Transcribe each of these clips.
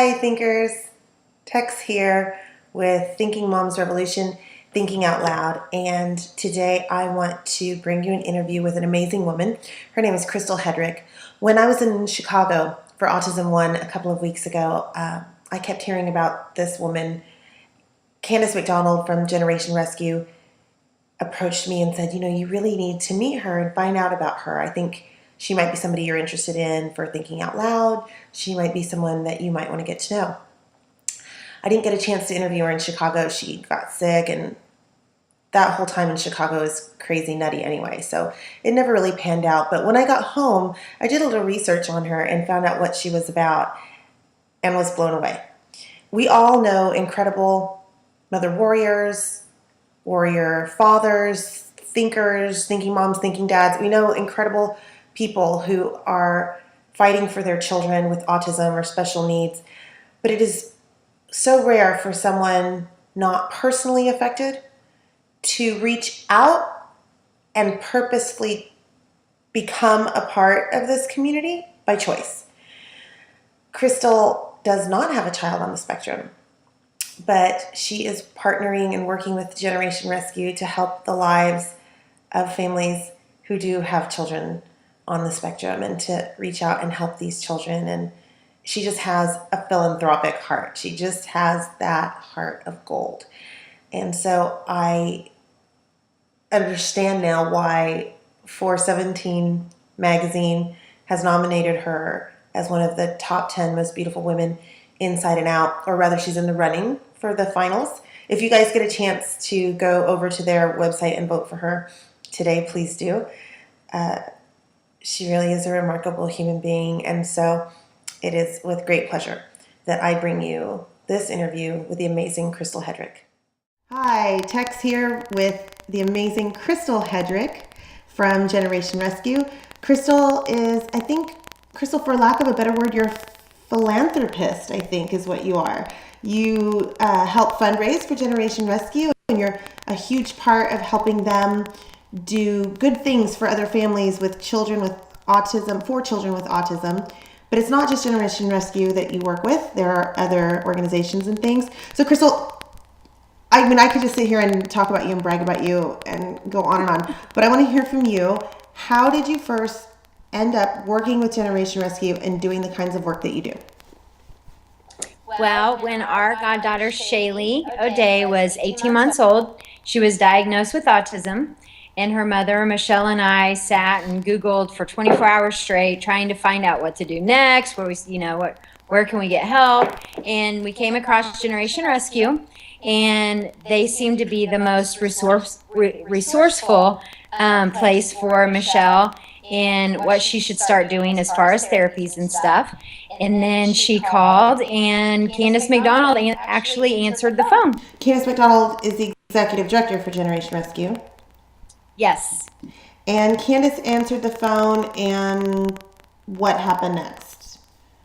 Hi, thinkers. Tex here with Thinking Mom's Revolution, Thinking Out Loud. And today I want to bring you an interview with an amazing woman. Her name is Cristal Hedrick. When I was in Chicago for Autism One a couple of weeks ago, I kept hearing about this woman. Candace McDonald from Generation Rescue approached me and said, you really need to meet her and find out about her. I think she might be somebody you're interested in for Thinking Out Loud. She might be someone that you might want to get to know. I didn't get a chance to interview her in Chicago. She got sick, and that whole time in Chicago is crazy nutty anyway, so it never really panned out. But when I got home, I did a little research on her and found out what she was about and was blown away. We all know incredible mother warriors, warrior fathers, thinkers, thinking moms, thinking dads. We know incredible people who are fighting for their children with autism or special needs, but it is so rare for someone not personally affected to reach out and purposefully become a part of this community by choice. Cristal does not have a child on the spectrum, but she is partnering and working with Generation Rescue to help the lives of families who do have children on the spectrum and to reach out and help these children. And she just has a philanthropic heart. She just has that heart of gold. And so I understand now why 417 magazine has nominated her as one of the top 10 most beautiful women inside and out, or rather she's in the running for the finals. If you guys get a chance to go over to their website and vote for her today, please do. She really is a remarkable human being, and so it is with great pleasure that I bring you this interview with the amazing Cristal Hedrick. Hi, Tex here with the amazing Cristal Hedrick from Generation Rescue. Cristal is, Cristal, for lack of a better word, you're a philanthropist, I think is what you are. You help fundraise for Generation Rescue, and you're a huge part of helping them do good things for other families with children with autism, for children with autism. But it's not just Generation Rescue that you work with. There are other organizations and things. So Cristal, I could just sit here and talk about you and brag about you and go on and on, but I want to hear from you. How did you first end up working with Generation Rescue and doing the kinds of work that you do? Well, when our goddaughter Shaylee O'Day was 18 months old, she was diagnosed with autism, and her mother, Michelle, and I sat and Googled for 24 hours straight, trying to find out what to do next, where can we get help, and we came across Generation Rescue, and they seemed to be the most resourceful place for Michelle in what she should start doing as far as therapies and stuff. And then she called, and Candace McDonald actually answered the phone. Candace McDonald is the executive director for Generation Rescue. Yes. And Candace answered the phone, and what happened next?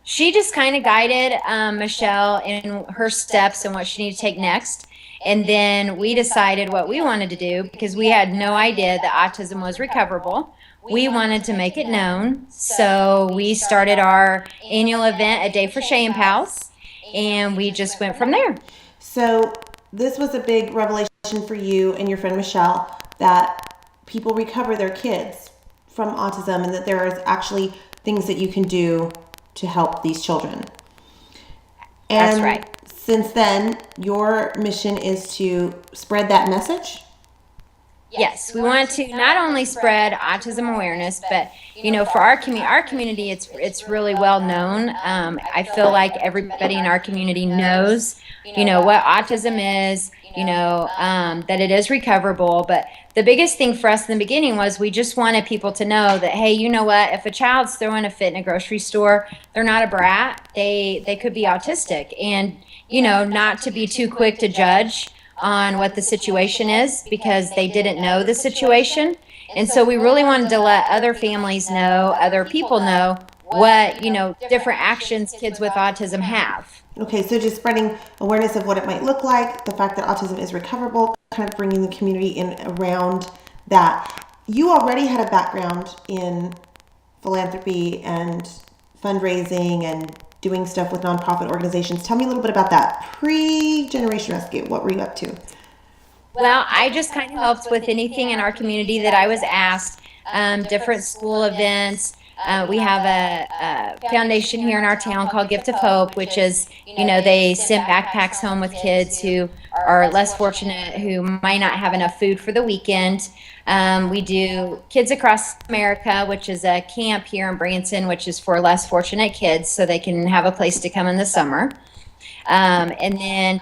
She just kind of guided Michelle in her steps and what she needed to take next. And then we decided what we wanted to do, because we had no idea that autism was recoverable. We wanted to make it known. So we started our annual event, A Day for Shay and Pals, and we just went from there. So this was a big revelation for you and your friend Michelle, that people recover their kids from autism and that there is actually things that you can do to help these children. And that's right. Since then, your mission is to spread that message? Yes, we want to not only spread autism awareness, but for our community, it's really well known. I feel like everybody in our community knows, what autism is, that it is recoverable. But the biggest thing for us in the beginning was we just wanted people to know that, hey, you know what? If a child's throwing a fit in a grocery store, they're not a brat. They could be autistic, and not to be too quick to judge on what the situation is, because they didn't know the situation. And so we really wanted to let other families know, other people know what, different actions kids with autism have. Okay, so just spreading awareness of what it might look like, the fact that autism is recoverable, kind of bringing the community in around that. You already had a background in philanthropy and fundraising and doing stuff with nonprofit organizations. Tell me a little bit about that. Pre-Generation Rescue, what were you up to? Well, I just kind of helped with anything in our community that I was asked, different school events. We have a foundation here in our town called Gift of Hope, which is, they send backpacks home with kids who are less fortunate, who might not have enough food for the weekend. We do Kids Across America, which is a camp here in Branson, which is for less fortunate kids so they can have a place to come in the summer. And then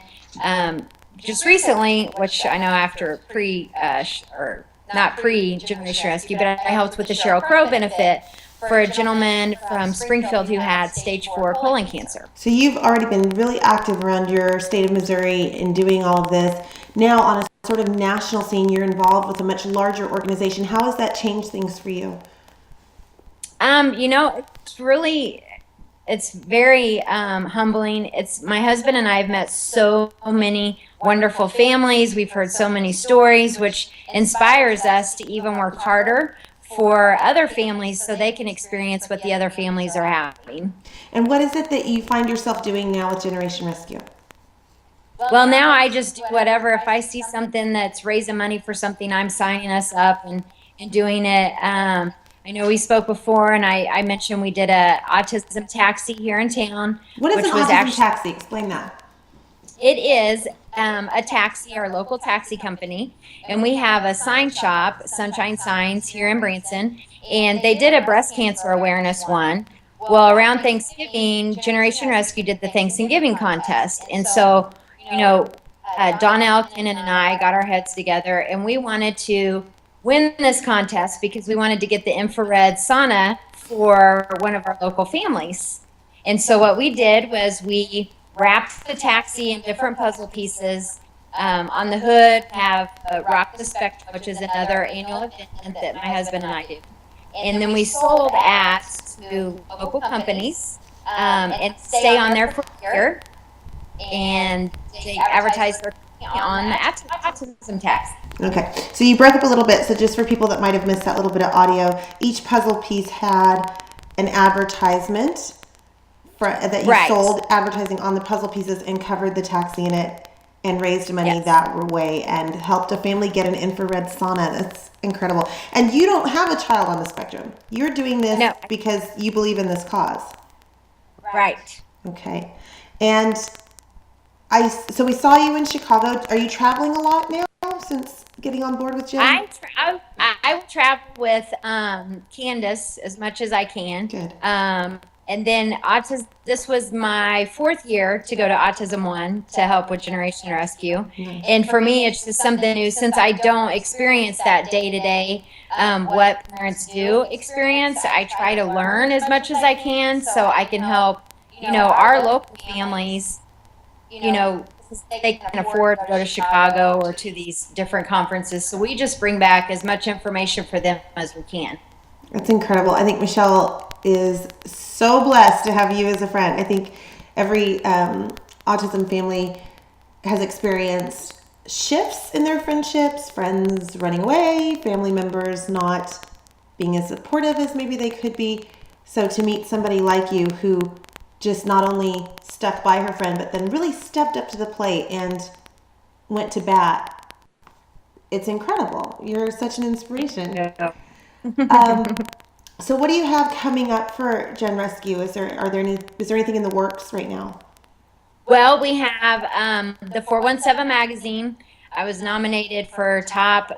just recently, which I know after not pre-Generation Rescue, but I helped with the Sheryl Crow benefit for a gentleman from Springfield who had stage 4 colon cancer. So you've already been really active around your state of Missouri in doing all of this. Now on a sort of national scene, you're involved with a much larger organization. How has that changed things for you? It's very humbling. My husband and I have met so many wonderful families. We've heard so many stories, which inspires us to even work harder for other families so they can experience what the other families are having. And what is it that you find yourself doing now with Generation Rescue? Well, now I just do whatever. If I see something that's raising money for something, I'm signing us up and doing it. I know we spoke before, and I mentioned we did a autism taxi here in town. What is an autism taxi? Explain that. It is a taxi, our local taxi company, and we have a sign shop, Sunshine Signs, here in Branson, and they did a breast cancer awareness one. Well, around Thanksgiving, Generation Rescue did the Thanksgiving contest, and so, Donnell, Kennan, and I got our heads together, and we wanted to win this contest because we wanted to get the infrared sauna for one of our local families. And so what we did was we wrapped the taxi in different puzzle pieces. On the hood, have Rock the Spectrum, which is another annual event that my husband and I do. And then we sold ads to local companies and stay on there for a year. And they advertise their on the autism tax. Okay, so you broke up a little bit. So just for people that might have missed that little bit of audio, each puzzle piece had an advertisement that you sold advertising on the puzzle pieces and covered the taxi in it and raised money that way and helped a family get an infrared sauna. That's incredible. And you don't have a child on the spectrum. You're doing this because you believe in this cause. Right. Okay. And so we saw you in Chicago. Are you traveling a lot now since getting on board with Jen? I will travel with Candace as much as I can. Good. And then this was my 4th year to go to Autism One to help with Generation Rescue. Nice. And for me, it's just something new since I don't experience that day to day. What parents do experience, I try to learn as much as I can so I can help, our local families, they can afford to go to Chicago or to these different conferences. So we just bring back as much information for them as we can. That's incredible. I think Michelle is so blessed to have you as a friend. I think every autism family has experienced shifts in their friendships, friends running away, family members not being as supportive as maybe they could be. So to meet somebody like you who just not only stuck by her friend, but then really stepped up to the plate and went to bat, it's incredible. You're such an inspiration. Yeah. So what do you have coming up for Gen Rescue? Is there anything in the works right now? Well, we have the 417 magazine. I was nominated for top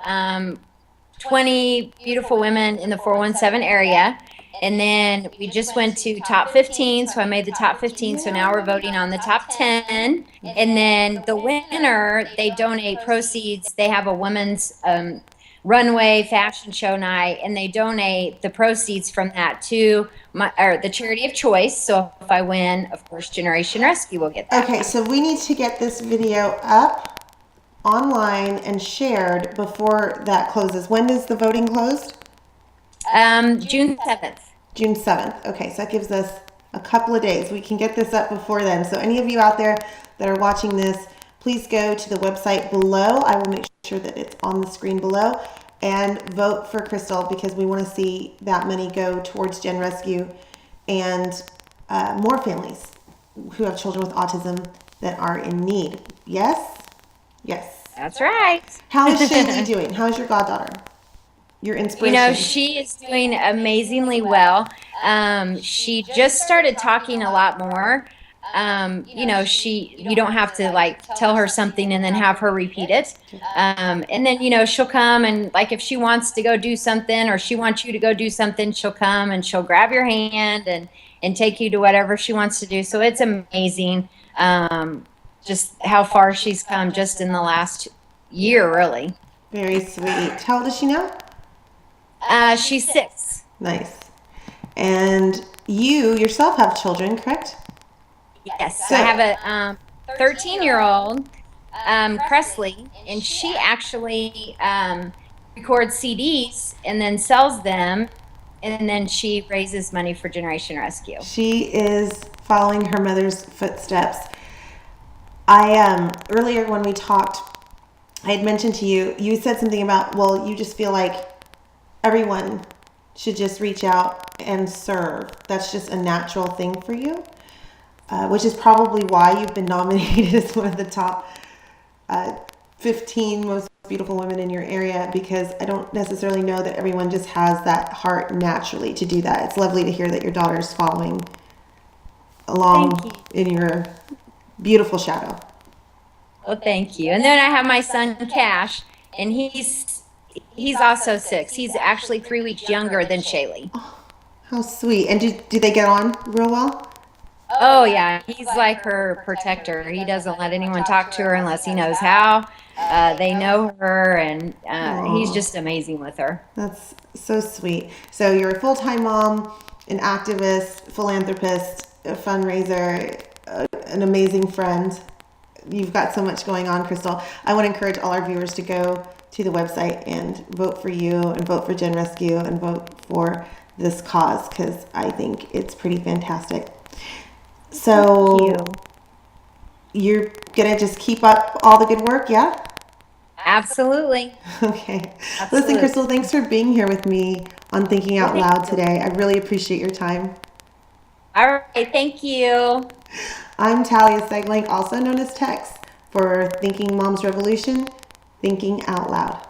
20 beautiful women in the 417 area. And then we just went to top 15, so I made the top 15. So now we're voting on the top 10. And then the winner, they donate proceeds. They have a women's runway fashion show night, and they donate the proceeds from that to the charity of choice. So if I win, of course, Generation Rescue will get that. Okay, so we need to get this video up online and shared before that closes. When is the voting closed? June 7th. June 7th. Okay, so that gives us a couple of days. We can get this up before then. So any of you out there that are watching this, please go to the website below. I will make sure that it's on the screen below, and vote for Cristal because we want to see that money go towards Gen Rescue and more families who have children with autism that are in need. Yes? Yes. That's right. How is Shaylee doing? How is your goddaughter? Your inspiration? She is doing amazingly well. She just started talking a lot more. You don't have to like tell her something and then have her repeat it. And then, she'll come and like if she wants to go do something or she wants you to go do something, she'll come and she'll grab your hand and take you to whatever she wants to do. So it's amazing. Just how far she's come just in the last year, really. Very sweet. How old is she now? She's 6. Nice. And you yourself have children, correct? Yes, So- I have a 13-year-old, Crestley, and she actually records CDs and then sells them, and then she raises money for Generation Rescue. She is following her mother's footsteps. I earlier when we talked, I had mentioned to you, you said something about, well, you just feel like everyone should just reach out and serve. That's just a natural thing for you, which is probably why you've been nominated as one of the top 15 most beautiful women in your area, because I don't necessarily know that everyone just has that heart naturally to do that. It's lovely to hear that your daughter's following along in your beautiful shadow. Well, thank you. And then I have my son Cash, and he's also 6. He's actually 3 weeks younger than Shaylee. How sweet. And do they get on real well? Oh yeah, he's like her protector. He doesn't let anyone talk to her unless he knows how. They know her, and he's just amazing with her. That's so sweet. So you're a full-time mom, an activist, philanthropist, a fundraiser, an amazing friend. You've got so much going on, Cristal. I want to encourage all our viewers to go to the website and vote for you and vote for Gen Rescue and vote for this cause, because I think it's pretty fantastic. So you're going to just keep up all the good work, yeah? Absolutely. Okay. Absolutely. Listen, Cristal, thanks for being here with me on Thinking Out Loud today. I really appreciate your time. All right, thank you. I'm Talia Segling, also known as Tex, for Thinking Moms Revolution, Thinking Out Loud.